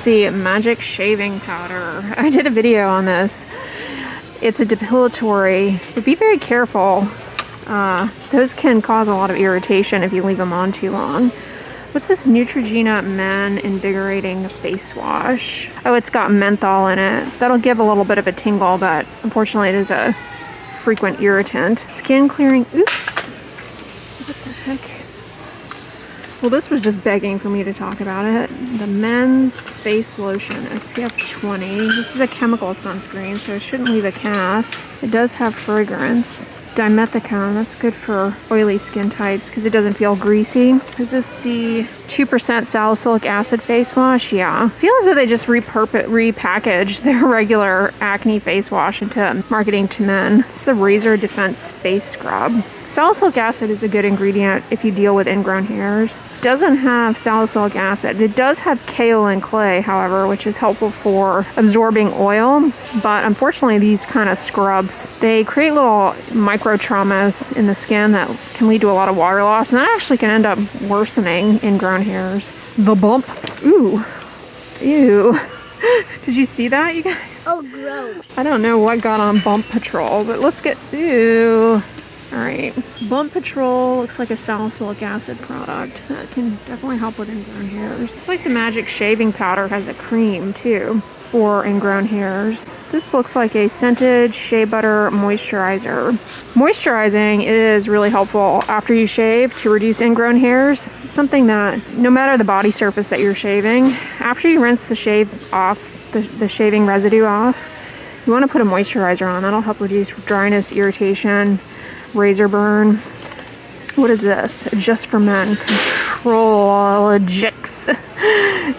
the Magic Shaving Powder. I did a video on this. It's a depilatory, but be very careful. Those can cause a lot of irritation if you leave them on too long. What's this Neutrogena Men Invigorating Face Wash? Oh, it's got menthol in it. That'll give a little bit of a tingle, but unfortunately it is a frequent irritant. Skin clearing, oops. What the heck? Well, this was just begging for me to talk about it. The Men's Face Lotion, SPF 20. This is a chemical sunscreen, so it shouldn't leave a cast. It does have fragrance. Dimethicone, that's good for oily skin types because it doesn't feel greasy. Is this the 2% salicylic acid face wash? Yeah. I feel as though they just repackaged their regular acne face wash into marketing to men. The Razor Defense Face Scrub. Salicylic acid is a good ingredient if you deal with ingrown hairs. It doesn't have salicylic acid. It does have kaolin clay, however, which is helpful for absorbing oil. But unfortunately, these kind of scrubs, they create little micro traumas in the skin that can lead to a lot of water loss, and that actually can end up worsening ingrown hairs. The bump. Ooh. Ew. Did you see that, you guys? Oh, gross. I don't know what got on Bump Patrol, but let's get... Ew. Alright, Bump Patrol looks like a salicylic acid product that can definitely help with ingrown hairs. It's like the Magic Shaving Powder has a cream too for ingrown hairs. This looks like a scented shea butter moisturizer. Moisturizing is really helpful after you shave to reduce ingrown hairs. It's something that no matter the body surface that you're shaving, after you rinse the shave off, the shaving residue off, you want to put a moisturizer on. That'll help reduce dryness, irritation, razor burn. What is this? Just for Men Contrologix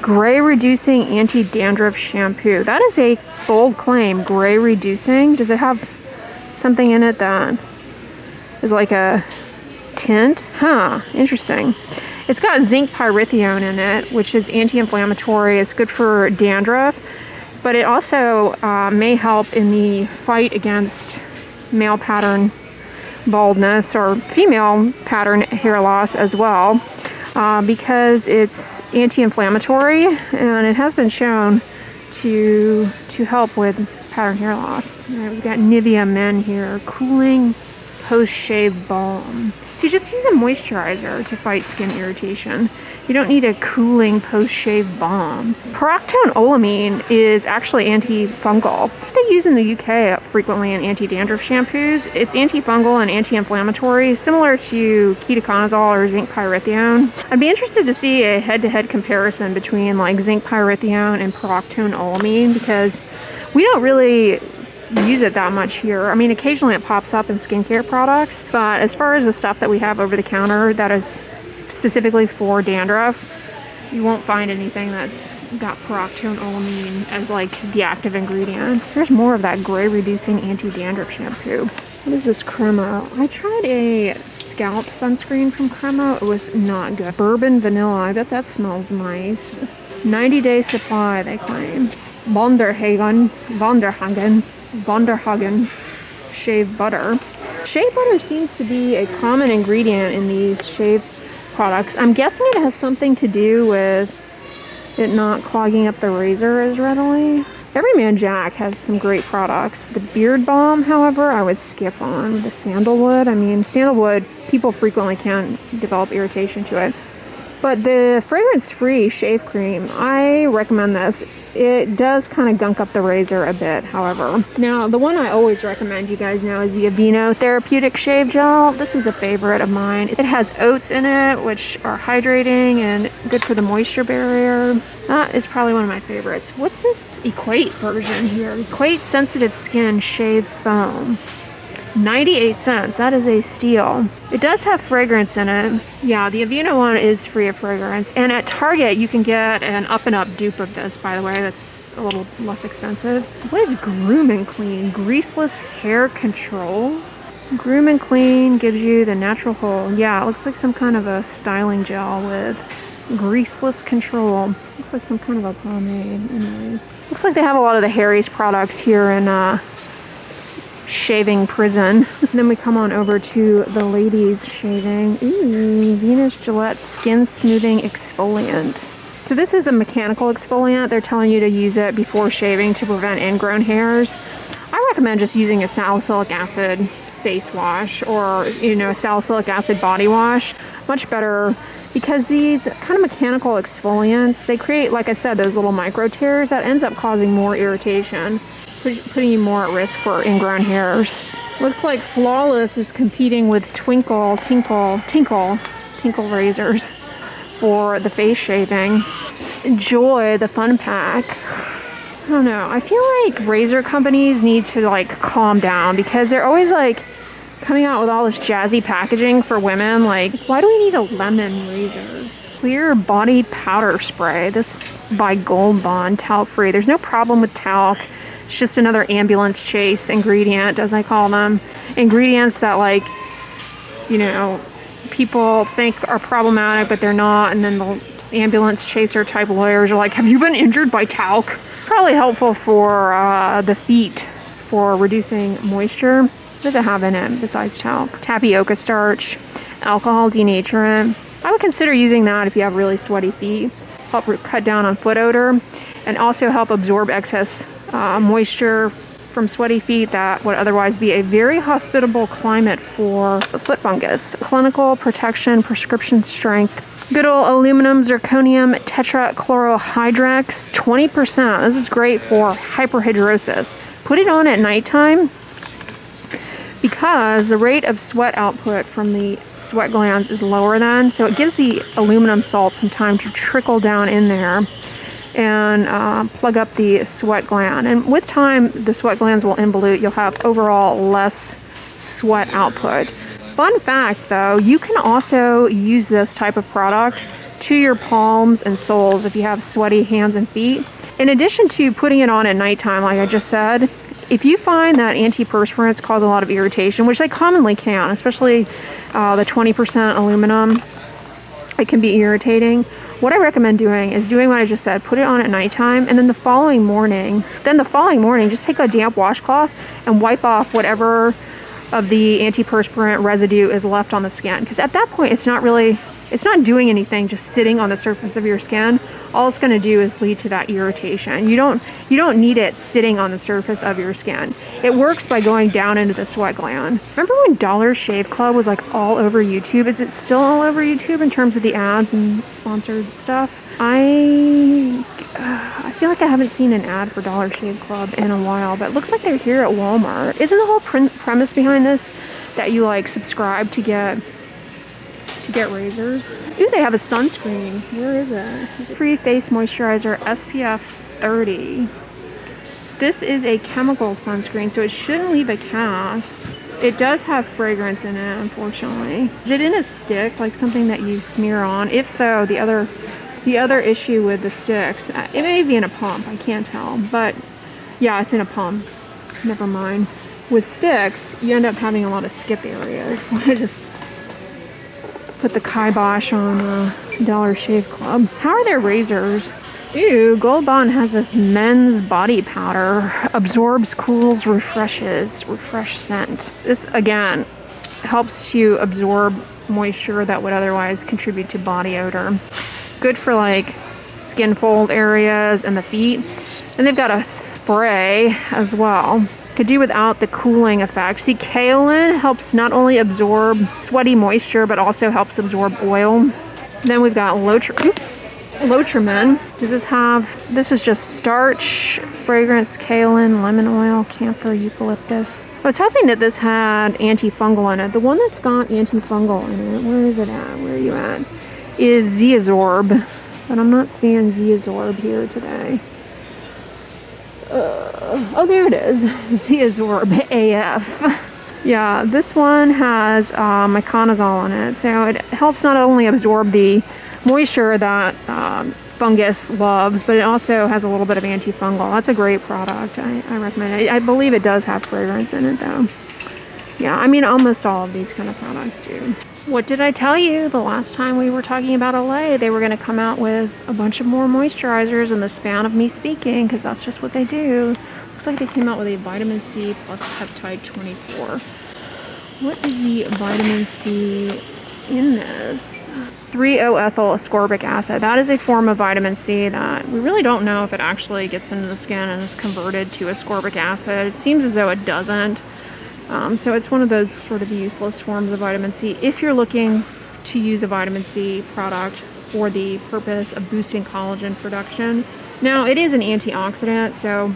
Gray Reducing Anti-Dandruff Shampoo. That is a bold claim. Gray reducing. Does it have something in it that is like a tint? Huh, interesting. It's got zinc pyrithione in it, which is anti-inflammatory. It's good for dandruff, but it also may help in the fight against male pattern baldness or female pattern hair loss as well, because it's anti-inflammatory and it has been shown to help with pattern hair loss. All right, we've got Nivea Men here, cooling post-shave balm. So you just use a moisturizer to fight skin irritation. You don't need a cooling post-shave balm. Pyroxytolamine is actually antifungal. They use in the UK frequently in anti-dandruff shampoos. It's antifungal and anti-inflammatory, similar to ketoconazole or zinc pyrithione. I'd be interested to see a head-to-head comparison between like zinc pyrithione and pyroxytolamine because we don't really use it that much here. I mean, occasionally it pops up in skincare products, but as far as the stuff that we have over the counter that is specifically for dandruff, you won't find anything that's got pyroxytolamine as like the active ingredient. There's more of that gray reducing anti-dandruff shampoo. What is this Cremo? I tried a scalp sunscreen from Cremo. It was not good. Bourbon vanilla. I bet that smells nice. 90-day supply, they claim. Vonderhagen shave butter. Shea butter seems to be a common ingredient in these shave products. I'm guessing it has something to do with it not clogging up the razor as readily. Everyman Jack has some great products. The beard balm, however, I would skip on. The sandalwood, I mean, sandalwood, people frequently can develop irritation to it. But the fragrance-free shave cream, I recommend this. It does kind of gunk up the razor a bit, however. Now, the one I always recommend, you guys know, is the Aveeno Therapeutic Shave Gel. This is a favorite of mine. It has oats in it, which are hydrating and good for the moisture barrier. That is probably one of my favorites. What's this Equate version here? Equate Sensitive Skin Shave Foam. 98 cents. That is a steal. It does have fragrance in it. Yeah, the Aveeno one is free of fragrance. And at Target, you can get an up and up dupe of this, by the way. That's a little less expensive. What is Groom and Clean? Greaseless hair control? Groom and Clean gives you the natural hold. Yeah, it looks like some kind of a styling gel with greaseless control. Looks like some kind of a pomade. Anyways. Looks like they have a lot of the Harry's products here in shaving prison. And then we come on over to the ladies shaving. Ooh, Venus Gillette Skin Smoothing Exfoliant. So this is a mechanical exfoliant. They're telling you to use it before shaving to prevent ingrown hairs. I recommend just using a salicylic acid face wash or, you know, a salicylic acid body wash. Much better, because these kind of mechanical exfoliants, they create, like I said, those little micro tears that ends up causing more irritation, putting you more at risk for ingrown hairs. Looks like Flawless is competing with Tinkle razors for the face shaving. Enjoy the fun pack. I don't know. I feel like razor companies need to like calm down, because they're always like coming out with all this jazzy packaging for women. Like, why do we need a lemon razor? Clear body powder spray. This by Gold Bond, talc free. There's no problem with talc. It's just another ambulance chase ingredient, as I call them. Ingredients that, like, you know, people think are problematic, but they're not. And then the ambulance chaser type lawyers are like, have you been injured by talc? Probably helpful for the feet for reducing moisture. What does it have in it besides talc? Tapioca starch, alcohol denaturant. I would consider using that if you have really sweaty feet. Help cut down on foot odor, and also help absorb excess moisture from sweaty feet that would otherwise be a very hospitable climate for foot fungus. Clinical protection, prescription strength. Good old aluminum zirconium tetrachlorohydrex, 20%. This is great for hyperhidrosis. Put it on at nighttime, because the rate of sweat output from the sweat glands is lower then, so it gives the aluminum salt some time to trickle down in there and plug up the sweat gland. And with time, the sweat glands will involute. You'll have overall less sweat output. Fun fact though, you can also use this type of product to your palms and soles if you have sweaty hands and feet. In addition to putting it on at nighttime, like I just said, if you find that antiperspirants cause a lot of irritation, which they commonly can, especially the 20% aluminum, it can be irritating. What I recommend doing is doing what I just said, put it on at nighttime, and then the following morning, just take a damp washcloth and wipe off whatever of the antiperspirant residue is left on the skin. Because at that point, it's not doing anything just sitting on the surface of your skin. All it's going to do is lead to that irritation. You don't need it sitting on the surface of your skin. It works by going down into the sweat gland. Remember when Dollar Shave Club was like all over YouTube? Is it still all over YouTube in terms of the ads and sponsored stuff? I feel like I haven't seen an ad for Dollar Shave Club in a while, but it looks like they're here at Walmart. Isn't the whole premise behind this that you like subscribe to get razors? Ooh, they have a sunscreen. Where is it? Free face moisturizer, SPF 30. This is a chemical sunscreen, so it shouldn't leave a cast. It does have fragrance in it, unfortunately. Is it in a stick, like something that you smear on? If so, the other issue with the sticks, it may be in a pump, I can't tell, but yeah, it's in a pump. Never mind. With sticks, you end up having a lot of skip areas. I just put the kibosh on Dollar Shave Club. How are their razors? Ew, Gold Bond has this men's body powder. Absorbs, cools, refreshes. Refresh scent. This, again, helps to absorb moisture that would otherwise contribute to body odor. Good for like skin fold areas and the feet. And they've got a spray as well. Could do without the cooling effect. See, kaolin helps not only absorb sweaty moisture, but also helps absorb oil. Then we've got Lotion. Does this have, this is just starch, fragrance, kaolin, lemon oil, camphor, eucalyptus. I was hoping that this had antifungal in it. The one that's got antifungal in it, where is it at? Where are you at? Is Zeazorb, but I'm not seeing Zeazorb here today. Oh, there it is. Zeazorb AF. Yeah, this one has miconazole in it, so it helps not only absorb the moisture that fungus loves, but it also has a little bit of antifungal. That's a great product. I recommend it. I believe it does have fragrance in it, though. Yeah, I mean, almost all of these kind of products do. What did I tell you the last time we were talking about Olay? They were going to come out with a bunch of more moisturizers in the span of me speaking, because that's just what they do. Looks like they came out with a vitamin C plus peptide 24. What is the vitamin C in this? 3-O-ethyl ascorbic acid. That is a form of vitamin C that we really don't know if it actually gets into the skin and is converted to ascorbic acid. It seems as though it doesn't. So it's one of those sort of useless forms of vitamin C if you're looking to use a vitamin C product for the purpose of boosting collagen production. Now, it is an antioxidant, so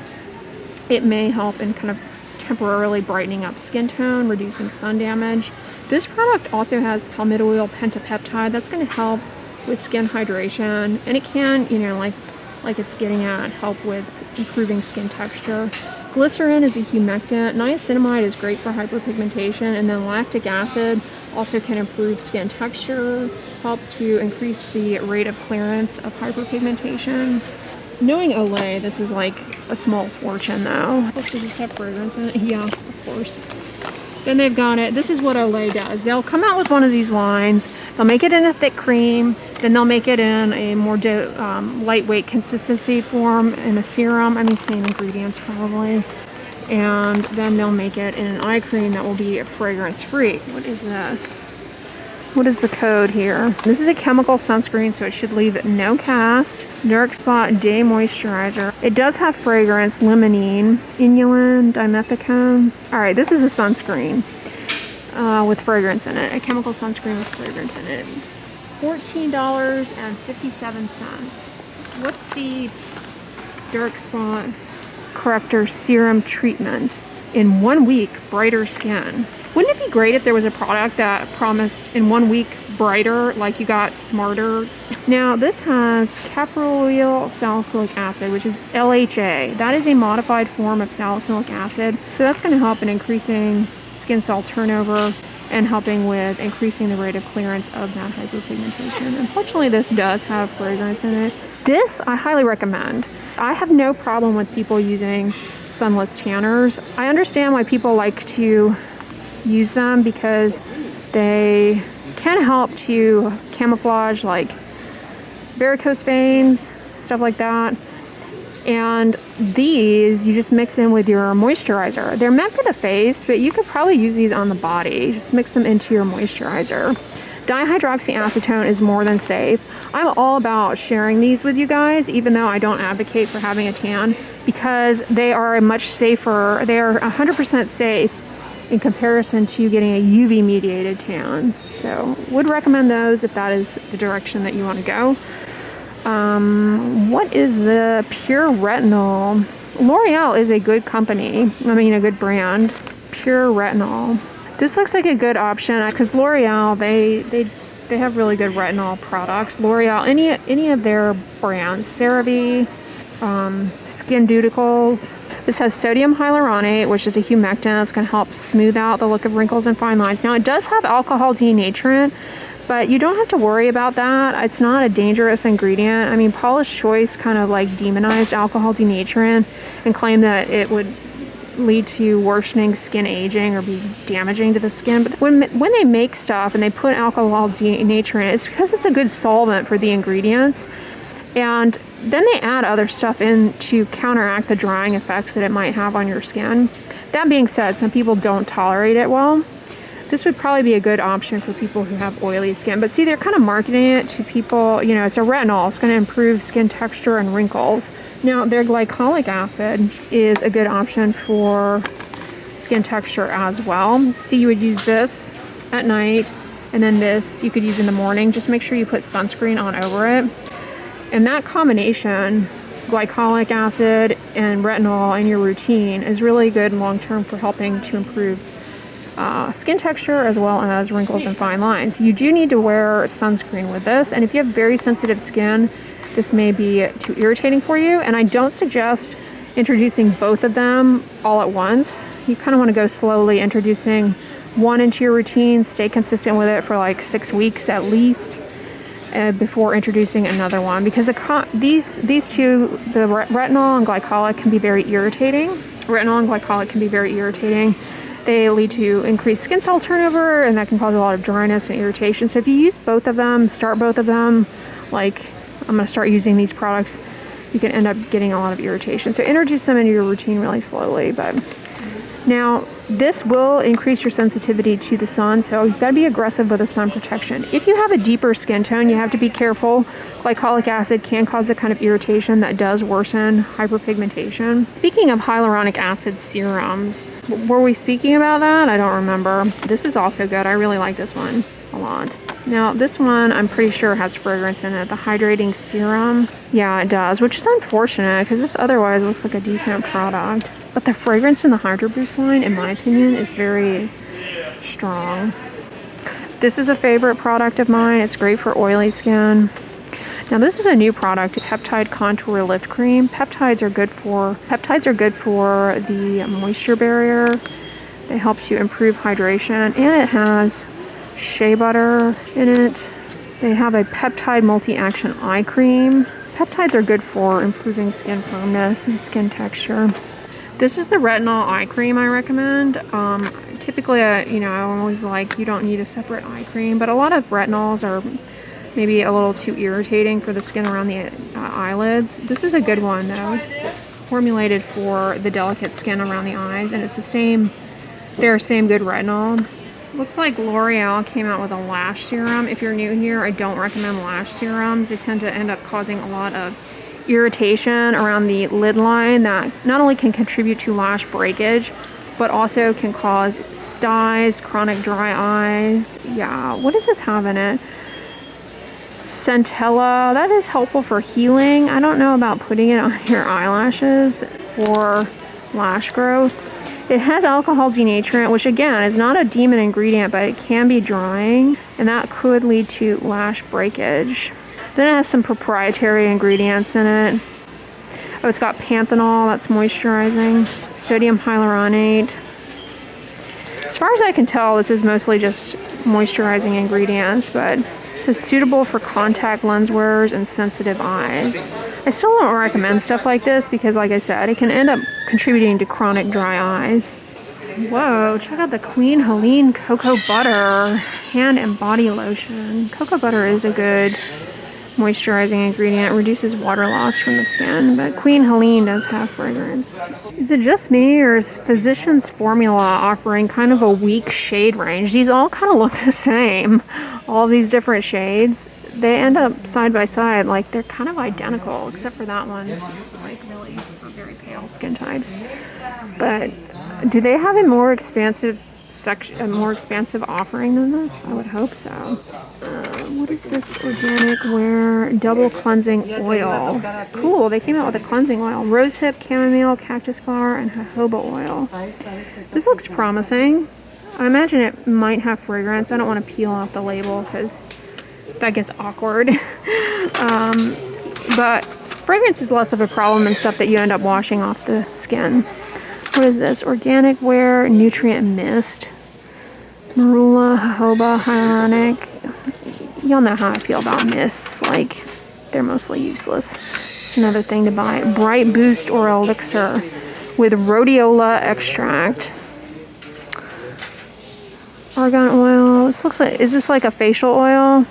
it may help in kind of temporarily brightening up skin tone, reducing sun damage. This product also has palmitoyl pentapeptide. That's going to help with skin hydration, and it can, you know, like it's getting at, help with improving skin texture. Glycerin is a humectant. Niacinamide is great for hyperpigmentation, and then lactic acid also can improve skin texture, help to increase the rate of clearance of hyperpigmentation. Knowing Olay, this is like a small fortune though. Does this have fragrance in it? Yeah, of course. Then they've got it. This is what Olay does. They'll come out with one of these lines. They'll make it in a thick cream. Then they'll make it in a more lightweight consistency form in a serum. I mean, same ingredients probably. And then they'll make it in an eye cream that will be fragrance free. What is this? What is the code here? This is a chemical sunscreen, so it should leave no cast. Dark Spot Day Moisturizer. It does have fragrance, limonene, inulin, dimethicone. All right, this is a sunscreen with fragrance in it. A chemical sunscreen with fragrance in it. $14.57. What's the Dark Spot Corrector Serum Treatment? In 1 week, brighter skin. Wouldn't it be great if there was a product that promised in 1 week brighter, like you got smarter? Now, this has caprylyl salicylic acid, which is LHA. That is a modified form of salicylic acid. So that's going to help in increasing skin cell turnover and helping with increasing the rate of clearance of that hyperpigmentation. Unfortunately, this does have fragrance in it. This I highly recommend. I have no problem with people using Sunless Tanners. I understand why people like to use them because they can help to camouflage like varicose veins, stuff like that. And these you just mix in with your moisturizer. They're meant for the face, but you could probably use these on the body. Just mix them into your moisturizer. Dihydroxyacetone is more than safe. I'm all about sharing these with you guys, even though I don't advocate for having a tan, because they are much safer. They are 100% safe in comparison to getting a UV mediated tan. So would recommend those if that is the direction that you want to go. What is the Pure Retinol? L'Oreal is a good company. I mean, a good brand. Pure Retinol. This looks like a good option because L'Oreal, they have really good retinol products. L'Oreal, any of their brands, CeraVe, Skin Duticals. This has sodium hyaluronate, which is a humectant. It's going to help smooth out the look of wrinkles and fine lines. Now, it does have alcohol denaturant, but you don't have to worry about that. It's not a dangerous ingredient. I mean, Paula's Choice kind of like demonized alcohol denaturant and claimed that it would lead to worsening skin aging or be damaging to the skin. But when they make stuff and they put alcohol denaturant, it's because it's a good solvent for the ingredients. And then they add other stuff in to counteract the drying effects that it might have on your skin. That being said, some people don't tolerate it well. This would probably be a good option for people who have oily skin. But see, they're kind of marketing it to people, you know, it's a retinol. It's going to improve skin texture and wrinkles. Now, their glycolic acid is a good option for skin texture as well. See, you would use this at night, and then this you could use in the morning. Just make sure you put sunscreen on over it. And that combination, glycolic acid and retinol in your routine, is really good long-term for helping to improve skin texture as well as wrinkles and fine lines. You do need to wear sunscreen with this, and if you have very sensitive skin, this may be too irritating for you. And I don't suggest introducing both of them all at once. You kind of want to go slowly, introducing one into your routine, stay consistent with it for like 6 weeks at least, before introducing another one, because these two, the retinol and glycolic, can be very irritating. Retinol and glycolic can be very irritating. They lead to increased skin cell turnover, and that can cause a lot of dryness and irritation. So if you use both of them, start both of them, like I'm going to start using these products, you can end up getting a lot of irritation. So introduce them into your routine really slowly. But now, This will increase your sensitivity to the sun, so you've got to be aggressive with the sun protection. If you have a deeper skin tone, you have to be careful. Glycolic acid can cause a kind of irritation that does worsen hyperpigmentation. Speaking of hyaluronic acid serums, were we speaking about that? I don't remember. This is also good. I really like this one a lot. Now this one I'm pretty sure has fragrance in it, the Hydrating Serum. Yeah, it does, which is unfortunate because this otherwise looks like a decent product. But the fragrance in the Hydro Boost line, in my opinion, is very strong. This is a favorite product of mine. It's great for oily skin. Now this is a new product, Peptide Contour Lift Cream. Peptides are good for the moisture barrier. They help to improve hydration, and it has shea butter in it. They have a peptide multi-action eye cream. Peptides are good for improving skin firmness and skin texture. This is the Retinol Eye Cream I recommend. Typically, I'm always like, you don't need a separate eye cream, but a lot of retinols are maybe a little too irritating for the skin around the eyelids. This is a good one though. It's formulated for the delicate skin around the eyes, and it's the same good retinol. Looks like L'Oreal came out with a lash serum. If you're new here, I don't recommend lash serums. They tend to end up causing a lot of irritation around the lid line that not only can contribute to lash breakage, but also can cause styes, chronic dry eyes. Yeah, what does this have in it? Centella, that is helpful for healing. I don't know about putting it on your eyelashes for lash growth. It has alcohol denaturant, which again is not a demon ingredient, but it can be drying, and that could lead to lash breakage. Then it has some proprietary ingredients in it. Oh, it's got panthenol, that's moisturizing. Sodium hyaluronate. As far as I can tell, this is mostly just moisturizing ingredients, but it says suitable for contact lens wearers and sensitive eyes. I still don't recommend stuff like this because, like I said, it can end up contributing to chronic dry eyes. Whoa, check out the Queen Helene Cocoa Butter Hand and Body Lotion. Cocoa butter is a good moisturizing ingredient. It reduces water loss from the skin, but Queen Helene does have fragrance. Is it just me, or is Physicians Formula offering kind of a weak shade range? These all kind of look the same. All these different shades. They end up side by side, like they're kind of identical, except for that one's like really for very pale skin types. But do they have a more expansive offering than this? I would hope so. What is this Organic Wear Double Cleansing Oil? Cool, they came out with a cleansing oil. Rosehip, chamomile, cactus flower, and jojoba oil. This looks promising. I imagine it might have fragrance. I don't want to peel off the label because that gets awkward. But fragrance is less of a problem than stuff that you end up washing off the skin. What is this? Organic Wear Nutrient Mist. Marula, jojoba, hyaluronic. Y'all know how I feel about mists. Like, they're mostly useless. It's another thing to buy. Bright Boost or Elixir with rhodiola extract. Argan oil. This looks like, is this like a facial oil?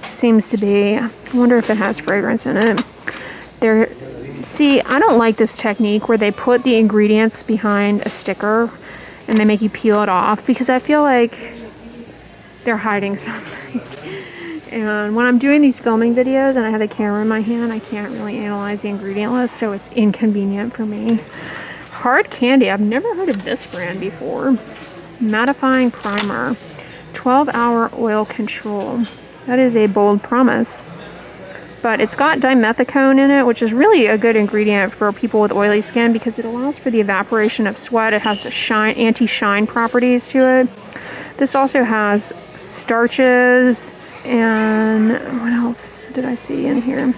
Seems to be. I wonder if it has fragrance in it. See, I don't like this technique where they put the ingredients behind a sticker and they make you peel it off, because I feel like they're hiding something. And when I'm doing these filming videos and I have the camera in my hand, I can't really analyze the ingredient list, so it's inconvenient for me. Hard Candy, I've never heard of this brand before. Mattifying Primer, 12-hour oil control. That is a bold promise. But it's got dimethicone in it, which is really a good ingredient for people with oily skin because it allows for the evaporation of sweat. It has anti-shine properties to it. This also has starches, and what else did I see in here?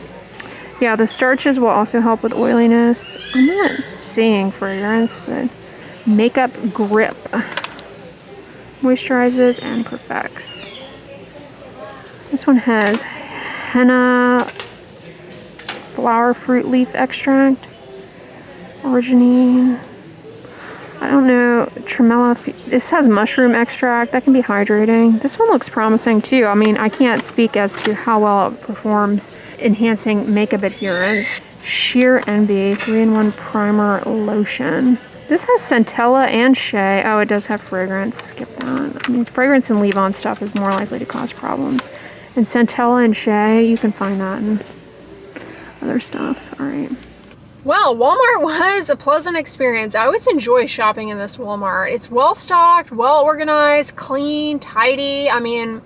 Yeah, the starches will also help with oiliness. I'm not seeing fragrance, but Makeup Grip moisturizes and perfects. This one has henna flower fruit leaf extract, arginine, I don't know, tremella. This has mushroom extract. That can be hydrating. This one looks promising too. I mean, I can't speak as to how well it performs enhancing makeup adherence. Sheer Envy 3-in-1 primer lotion. This has centella and shea. Oh, it does have fragrance. Skip that. I mean, fragrance and leave-on stuff is more likely to cause problems. And centella and shea, you can find that in other stuff. All right. Well, Walmart was a pleasant experience. I always enjoy shopping in this Walmart. It's well stocked, well organized, clean, tidy. I mean,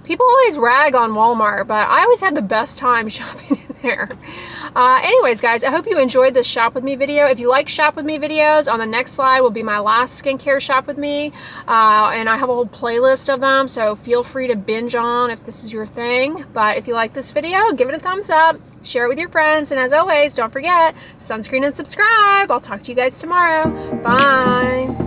people always rag on Walmart, but I always have the best time shopping in there. Anyways, guys, I hope you enjoyed this shop with me video. If you like shop with me videos, on the next slide will be my last skincare shop with me. And I have a whole playlist of them, so feel free to binge on if this is your thing. But if you like this video, give it a thumbs up, share it with your friends, and as always, don't forget, sunscreen and subscribe. I'll talk to you guys tomorrow. Bye.